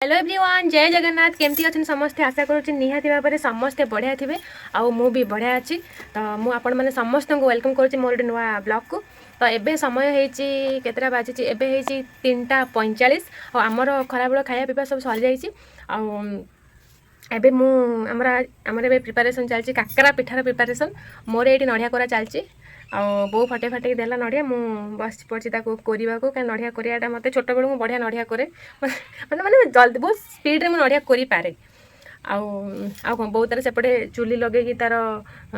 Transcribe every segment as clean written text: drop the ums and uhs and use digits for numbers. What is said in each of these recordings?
Hello everyone, जय जगन्नाथ। केमती अच्छे समस्ते? आशा करुँच निहाती भाव में समस्ते बढ़िया थे आउ मु भी बढ़िया अच्छी। तो मुझे समस्त को वेलकम करुँच मोर गोटे नुआ ब्लॉग को। तो एबे समय होती केतटा बाजी एबे 3:45 और आमर खराबेल खाया पीवा सब सरी जाइए। एबे मु आमर प्रिपारेसन चलती काकरा पिठार प्रिपारेसन। मोर ये नड़िया कोरा चलती बो फटे फटे देला नड़िया मु बस पड़ी कोरिया को कहीं नड़िया कोरियाटा मत छोट बेलू मुझे बढ़िया नड़िया करे मैंने मैंने जल्दी बहुत स्पीड में नड़िया कोरी पारे। आउ कौन बहुत तार सेपटे चुली लगे तार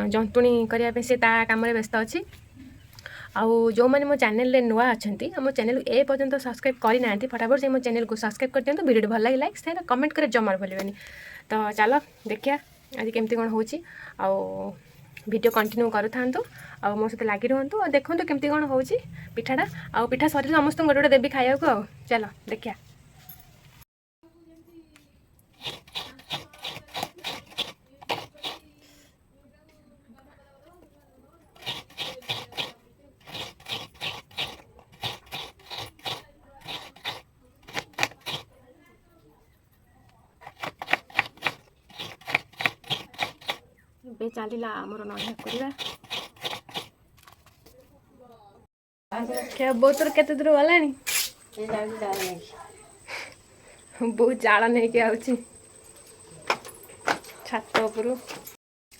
जंतुणी करने से कम व्यस्त अच्छी। आउ जो मैंने मो चैनल नुआ अच्छा मो चैनल ए पर्यंत सब्सक्राइब करना फटाफट से मो चैनल को सब्सक्राइब कर दिखाँ। वीडियो भल लगे लाइक शेयर कमेंट कर जमार भूलें। तो चलो देखिए आज केमती कौन हो वीडियो कंटिन्यू करूँ आ मो सहित लगी रुहतु और देखो केमती कौन हो पिठाटा आ पिठा सर समस्त गोटे गोटे देवी खाया को। चलो देखिए बे चलला आमर नड़िया कोरिया बोतर केते दूर गला बहुत जाल नहीं कि आउची छात उपर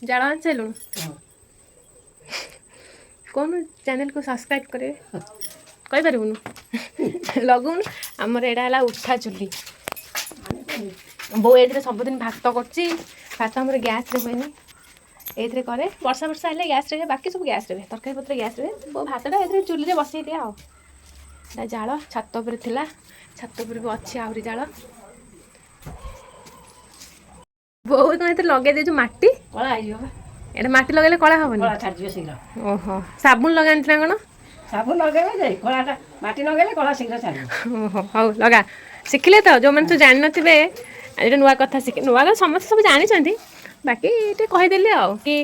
जाल आन सारूँ कौन चैनल को सब्सक्राइब करे कहीपरूनु लगुन आमर एटा उठा चुली बो ये सबुदिन भात कर गैस रे हुए ये करे वर्षा वर्षा हेल्ले गैस रे बाकी सब गैस रे तरकारी पत्र गैस रे वो भातटा ये चुली बसई दिए आ जाल छात उपर थिला छात उपर भी अच्छी आहरी जाल बहुत कौन लगे दे मटी कला ये मटी लगे कला हेनी ओहो साबुन लगा कौन साबुन लगे कलाटा माटी लगे कला शीघ्र छाड़ ओहो हौ लगा शिखिले तो जो मैंने तो जान नथिबे ये नुआ कथा शिख नुआ समस्त सब जानी बाकी ये कहीदेली आ कि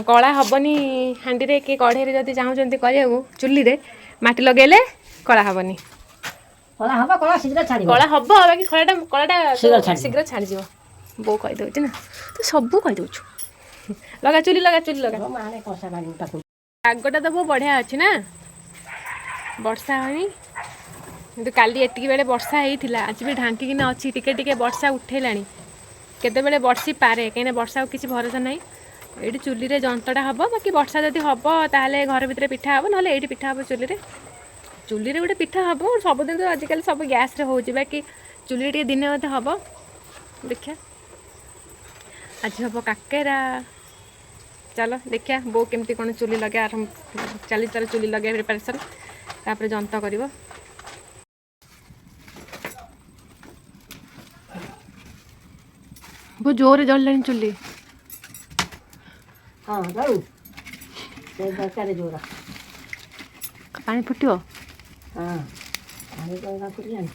कला हेनी हाँ कि कढ़े जब चाहते करा चुली रे माटी लगेले कला हेनी कला हम कला शीघ्र छाड़ कला हम बाकी कलाटा शीघ्र छाड़ बो कहीदे ना तो सब कहीदे लगा चुली लगा आगटा तो बहुत बढ़िया अच्छी ना वर्षा होनी किंतु काली एतिकी बेले वर्षा होता आज भी ढांकिन अच्छी टिके टिके वर्षा उठेलानी केते बेले वर्षी पारे कहीं वर्षा किसी भरोसा ना ये चुली रे जंतटा हम बाकी वर्षा जदि हम ताले घर भितर पिठा हम ना ये पिठा हम चुली रे गोटे पिठा हम सबुदिन तो आजिकल सब गैस रे हो बाकी चुली टे दिन अधे हम देखिया आज हम काकेरा। चलो देखिया बो केमती कौन चुली लगे आरंभ चली तार चुली लगे प्रिपारेसन तापर जंत कर बहुत जोर जल्लानी चुली हाँ जाऊ दरकार जोरा पानी फुटियो हाँ पानी तो फुटिलानी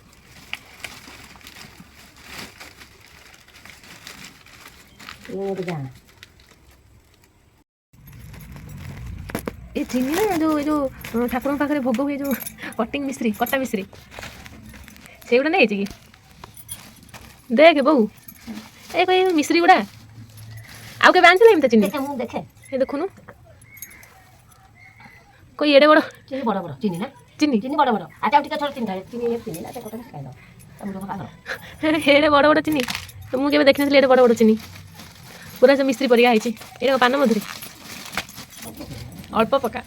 ये जाना ये चीनी ना जो ठाकुर पाखे भोग हुए जो कटिंग मिश्री कटा मिश्री से गुड़ा नहीं कि देख बहु ए कोई मिश्री गुड़ा आउ के बांध ले चीनी देखे ये देखुनु कोई एडे बड़ चीनी बड़ बड़ चीनी ना चीनी चीनी बड़ बड़ आटा टिके छोड़ चीनी चीनी चीनी ना कोटा खाइ दो तम लोग खा एडे बड़ बड़ चीनी तो मुझे केबे देखि नथि एडे बड़ बड़ चीनी पूरा से मिश्री परिया आइछि एडे पान मधुरी अल्प पका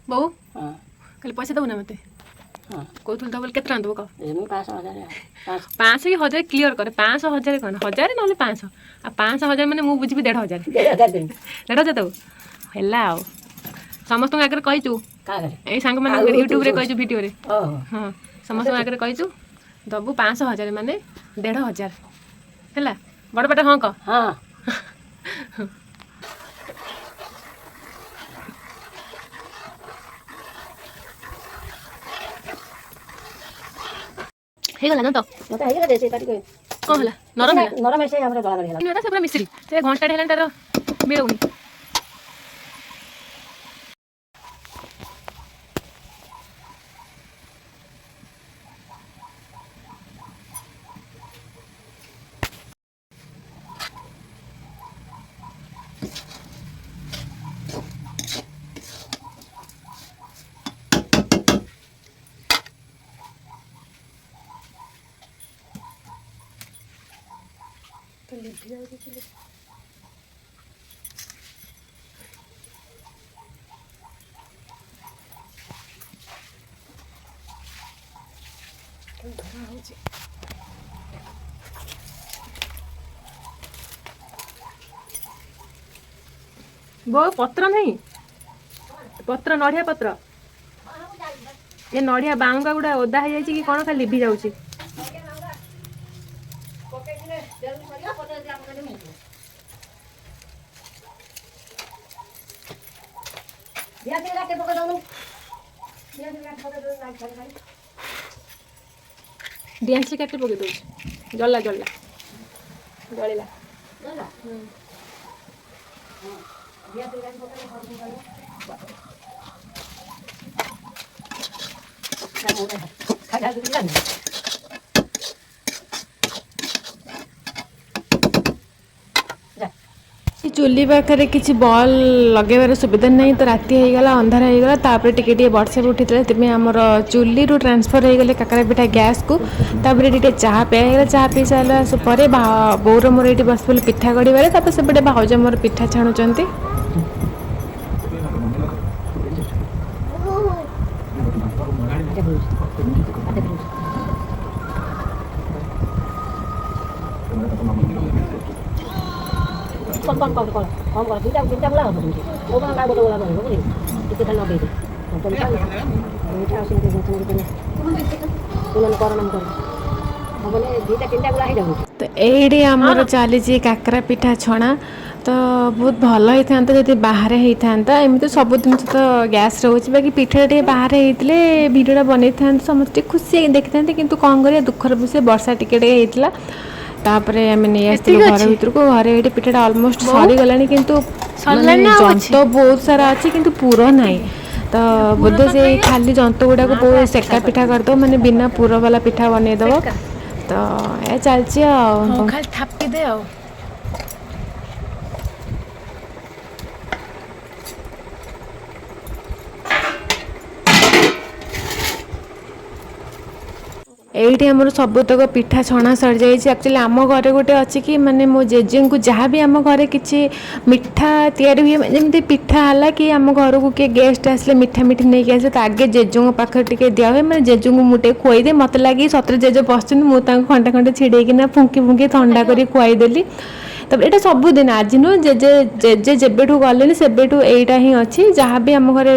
बहु कल पैसा दबू ना मत कौन दब के दब कह 500 कि 1000 क्लीयर करे 500 1000 कौन 1000 ना 500 आ 500 1000 मैंने मुझे बुझी 1500 1500 दबू है समस्त आगे कहीचु ये सांग मैंने यूट्यूब रे कहीचु वीडियो रे हाँ समस्त आगे कहीचु दबू 500 1000 माने 1500 है बड़ पटे हाँ कह हाँ ହେଇଗଲା ନା ତ ମତେ ହେଇଗଲା ଯେ ସେଇଟା ଟିକେ କ'ଣ ହେଲା ନରମ ହେଲା ନରମ ହେଇ ଆମର ଦଳା ଦଳି ହେଲା ସେ ପୁରା ମିଶ୍ରି ସେ ଘଣ୍ଟାଟେ ହେଲାଣି ତାର ମିଳୁନି। ବୋ ପତ୍ର ନାହିଁ ପତ୍ର ନଡ଼ିଆ ପତ୍ର ଏ ନଡ଼ିଆ ବାଉଙ୍ଗା ଗୁଡ଼ା ଓଦା ହେଇଯାଇଛି କି କ'ଣ ଖାଲି ଲିଭି ଯାଉଛି। ଡ୍ୟାନ୍ସ କାଟି ପକେଇ ଦେଉଛି ଜଳିଲା ଜଳିଲା ଜଳିଲା। चूली पाखे किसी बॉल लगेबार सुविधा नहीं तो राति होगला अंधार होगला तापर टिके वर्षा भी उठी तेज आमर चूली रू ट्रांसफर हो गले काकरा पिठा गैस को तापर टे चाह पिगला चाह पी सारापर बोर मोर ये बस पिठा गढ़ सेपटे भाज मोर पिठा छाणुंट। कम कर तीन बुला हम वो का बोतल वाला हो बुझी टिके खाली लगे तो मीठा तो ये आमर चली काकरा पिठा छणा तो बहुत भल होता जब बाहर होता एमती सब जिन तो गैस रोचे बाकी पिठा टे बाहर होते भिडियोटा बनई था समस्त खुशी देखी था कि कौन कर दुखर विषय वर्षा टिके होता तापर आम नहीं आसलु घर भर को घरे ये पिठाटा अलमोस्ट सरीगला किंतु जंत बहुत सारा अच्छे किंतु पूरा ना तो बोधे से खाली जंत गुड़ाक बहुत सेका पिठा करदे माने बिना पूर वाला पिठा बनईदेव तो ये चलती थापी दे एठी हमर सबतक पिठा छणा सर जाई एक्चुअली आम घरे गोटे अच्छी कि माने मो जेजे को जहाँ भी आम घरे किसी मिठा तैयारी हुए जमी पिठा है कि आम घर को किए गेस्ट आसले मिठा मिठी नहीं आसे तो आगे जेजों पाखे टे दिया हुए मैंने जेजों को मुझे खुआईदे मत लगे सतरे जेज बस मुझे खंडे खंडे छिड़ेकिना फुंकी फुंकी थंडा कर खुआईदेली तब ये सबुदिन आज नुह जेजे जेजे जेबेठू गले सेबेठू यहीटा ही अच्छी जहाँ भी आम घर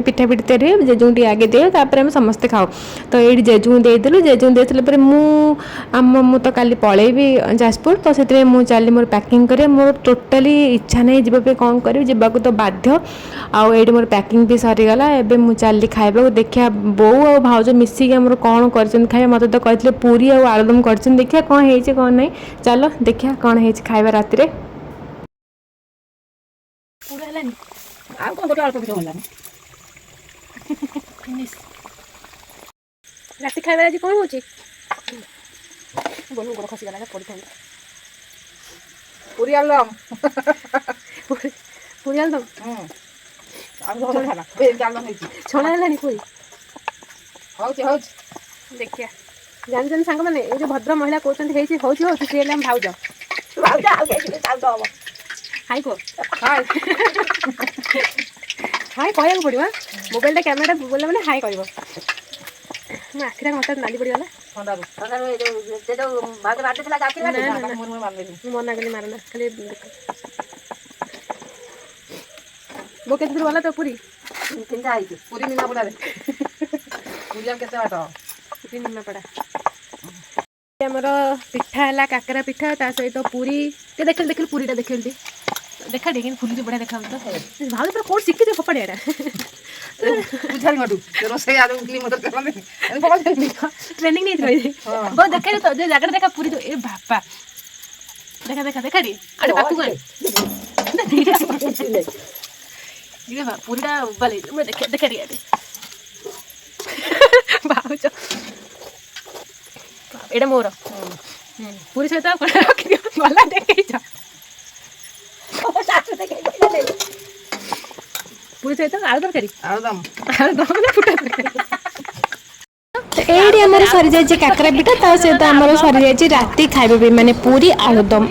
पिठा पिठी तैयारी हुए जेजों टी आगे दिए तापर आम समस्ते खाऊ तो ये जेजों देदेलु जेजों देते मु तो काली पलैबी जाजपुर तो से चली मोर पैकिंग करे मोर टोटाली इच्छा नहीं जीवाई कौन कर जावाक तो बाध्य आउ ये मोर पैकिंग भी सरीगला एवं मुझे चली खाइबा देखिया बो आ भाज मिसिक आम कौन कर खाଇବା मत तो कहते पूरी और आलुदम कर देखिया कौन है कौन नहीं चलो देखिया कौन है खाଇବା राति रे पूरा हलानी आ कौन गोटे अल्प पिठा हलानी राति खाइबार आज कौन होची बोलू गोड़ खसी गला पड़ी था पूरी आलम पूरी आलदम आलम खाना ए आलम है छणा हलानी पूरी होची देखिया जान जान सांग माने ए जो भद्र महिला कहते हेची होची हो से हम भाउज भाउजा आ गई चाल दो हाय को हाय हाय कहया पड़ो मोबाइल कैमेरा बोले मैंने हाय कह मैं आखिर हठात नाली पड़गला मना कली मारना खाली वो के वाला तो पूरी पूरी मीना पड़ा पूरी केते बाट पूरी मीना पड़ा आमर पिठा है काकरा पिठा ता सहित पूरी के देख पूरीटा देखी देखा देखिए फुली बढ़िया देखा तो भाव पूरा कौन शिखी फपाड़िया ବୁଝାରି ମଟୁ ରୋଷେଇ ଆଦ ଉଠଲି ମତେ କରନ୍ତି ट्रेनिंग नहीं थी बहुत देखा तो जो जगह देखा पूरी तो ए बापा देखा देखा देखा दी अरे बापू को ये बा पूरीटा बले मैं देख देख रही है बाबू जो एटा मोर पूरी सहित रखी दियो गला देखै छ पूरी सहित आलू तरकारी ଆଳୁଦମ ना फुटा तरकारी ଏଇଠି ଆମର ସରିଯାଇଛି କାକରା ପିଠା ତା ସହିତ ଆମର ସରିଯାଇଛି ରାତି ଖାଇବା ପାଇଁ ମାନେ ପୁରୀ ଆଳୁଦମ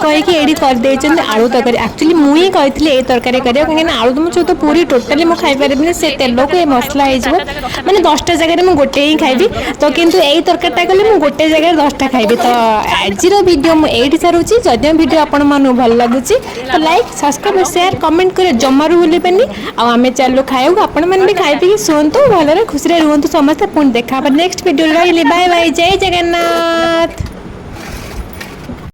କହିକି ଏଇଠି କରିଦେଇଛନ୍ତି ଆଳୁ ତରକାରୀ ଆକ୍ଚୁଆଲି ମୁଁ ହିଁ କହିଥିଲି ଏଇ ତରକାରୀ କରିବାକୁ କାହିଁକିନା ଆଳୁଦମ ସହିତ ପୁରୀ ଟୋଟାଲି ମୁଁ ଖାଇପାରିବିନି ସେ ତେଲକୁ ଏ ମସଲା ହେଇଯିବ ମାନେ 10ଟା ଜାଗାରେ ମୁଁ ଗୋଟେ ହିଁ ଖାଇବି ତ କିନ୍ତୁ ଏଇ ତରକାରୀଟା କଲେ ମୁଁ ଗୋଟେ ଜାଗାରେ 10ଟା ଖାଇବି ତ ଆଜିର ଭିଡ଼ିଓ ମୁଁ ଏଇଠି ସାରୁଛି ଯଦି ଭିଡ଼ିଓ ଆପଣମାନଙ୍କୁ ଭଲ ଲାଗୁଛି ତ ଲାଇକ୍ ସବସ୍କ୍ରାଇବ୍ ସେୟାର କମେଣ୍ଟ କରି ଜମାରୁ ଭୁଲିବେନି ଆଉ ଆମେ ଚାଲୁ ଖାଇବାକୁ ଆପଣମାନେ ବି ଖାଇ ପିଇକି ଶୁଅନ୍ତୁ ଭଲରେ ଖୁସିରେ ରୁହନ୍ତୁ ସମସ୍ତେ ପୁଣି ଦେଖା ନେକ୍स्ट वीडियो रही बाय बाय जय जगन्नाथ।